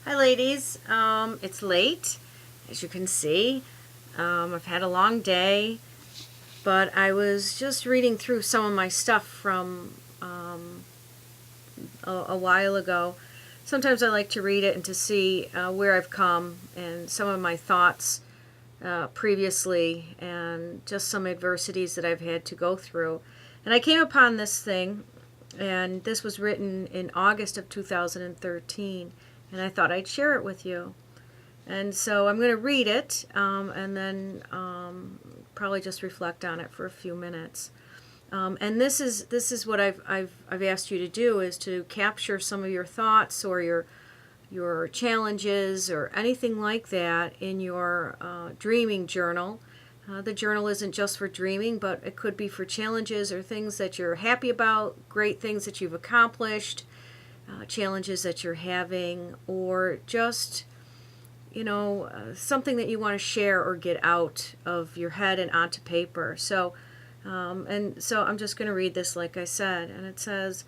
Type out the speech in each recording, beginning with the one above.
Hi ladies, it's late, as you can see. I've had a long day, but I was just reading through some of my stuff from a while ago. Sometimes I like to read it and to see where I've come and some of my thoughts previously and just some adversities that I've had to go through. And I came upon this thing, and this was written in August of 2013, and I thought I'd share it with you. And so I'm going to read it and then probably just reflect on it for a few minutes. And this is what I've asked you to do, is to capture some of your thoughts or your challenges or anything like that in your dreaming journal. The journal isn't just for dreaming, but it could be for challenges or things that you're happy about, great things that you've accomplished, challenges that you're having, or just something that you want to share or get out of your head and onto paper. So I'm just going to read this like I said, and it says,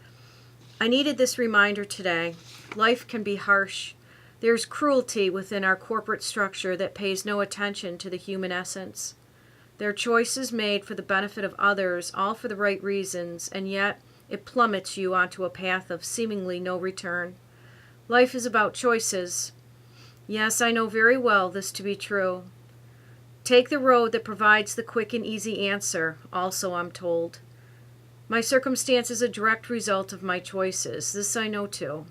I needed this reminder today. Life can be harsh. There's cruelty within our corporate structure that pays no attention to the human essence. There are choices made for the benefit of others, all for the right reasons, and yet it plummets you onto a path of seemingly no return. Life is about choices. Yes, I know very well this to be true. Take the road that provides the quick and easy answer, also I'm told. My circumstance is a direct result of my choices. This I know too.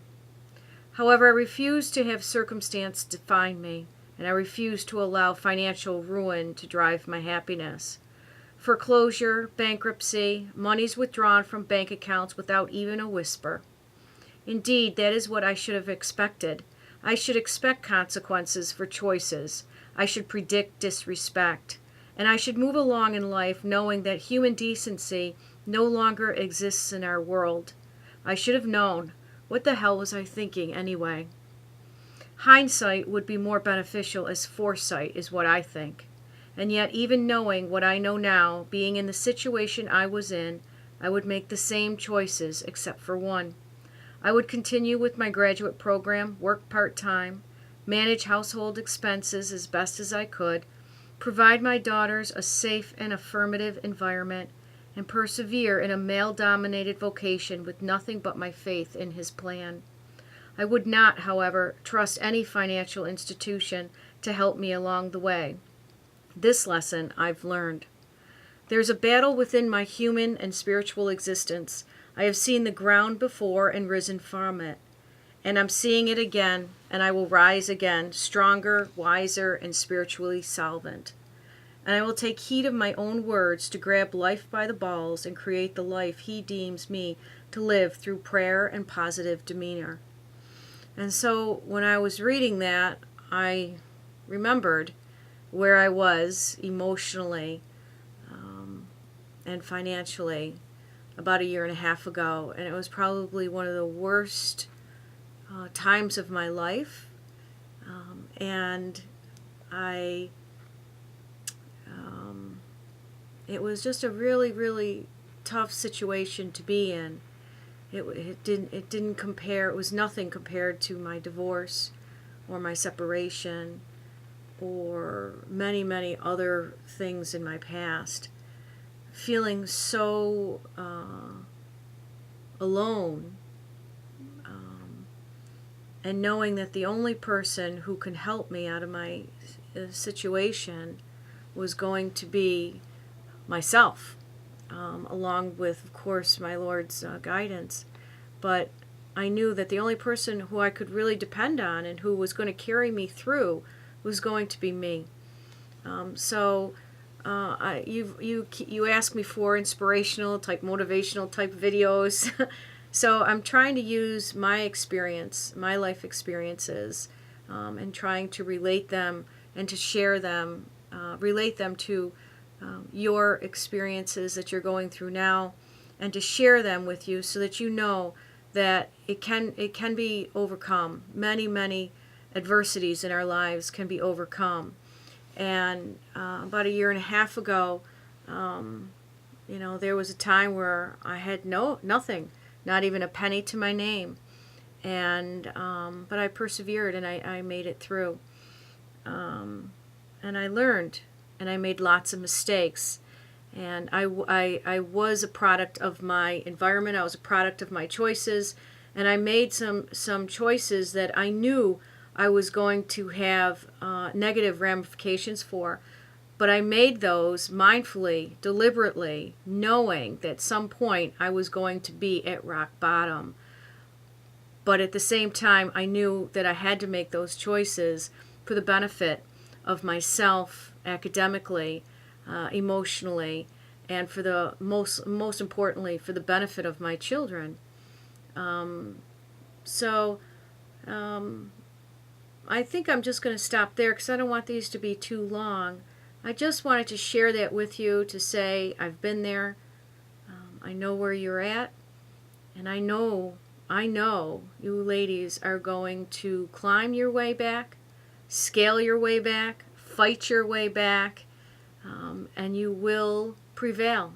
However, I refuse to have circumstance define me, and I refuse to allow financial ruin to drive my happiness. Foreclosure, bankruptcy, monies withdrawn from bank accounts without even a whisper. Indeed, that is what I should have expected. I should expect consequences for choices. I should predict disrespect. And I should move along in life knowing that human decency no longer exists in our world. I should have known. What the hell was I thinking anyway? Hindsight would be more beneficial as foresight, is what I think. And yet, even knowing what I know now, being in the situation I was in, I would make the same choices except for one. I would continue with my graduate program, work part-time, manage household expenses as best as I could, provide my daughters a safe and affirmative environment, and persevere in a male-dominated vocation with nothing but my faith in his plan. I would not, however, trust any financial institution to help me along the way. This lesson I've learned. There's a battle within my human and spiritual existence. I have seen the ground before and risen from it. And I'm seeing it again, and I will rise again, stronger, wiser, and spiritually solvent. And I will take heed of my own words to grab life by the balls and create the life he deems me to live through prayer and positive demeanor. And so when I was reading that, I remembered where I was emotionally and financially about a year and a half ago. And it was probably one of the worst times of my life. And it was just a really, really tough situation to be in. It didn't compare. It was nothing compared to my divorce or my separation or many, many other things in my past. Feeling so alone, and knowing that the only person who can help me out of my situation was going to be myself, along with, of course, my Lord's guidance. But I knew that the only person who I could really depend on and who was going to carry me through was going to be me. You ask me for inspirational type, motivational type videos. So I'm trying to use my experience, my life experiences, and trying to relate them and to share them, relate them to your experiences that you're going through now, and to share them with you so that you know that it can be overcome. Many, many adversities in our lives can be overcome. And about a year and a half ago, there was a time where I had nothing, not even a penny to my name. and but I persevered, and I made it through, and I learned, and I made lots of mistakes, and I was a product of my environment. I was a product of my choices, and I made some choices that I knew I was going to have negative ramifications for. But I made those mindfully, deliberately, knowing that at some point I was going to be at rock bottom. But at the same time, I knew that I had to make those choices for the benefit of myself, academically, emotionally, and for the most importantly, for the benefit of my children. So I think I'm just going to stop there because I don't want these to be too long. I just wanted to share that with you to say I've been there. I know where you're at, and I know you ladies are going to climb your way back, scale your way back, fight your way back, and you will prevail.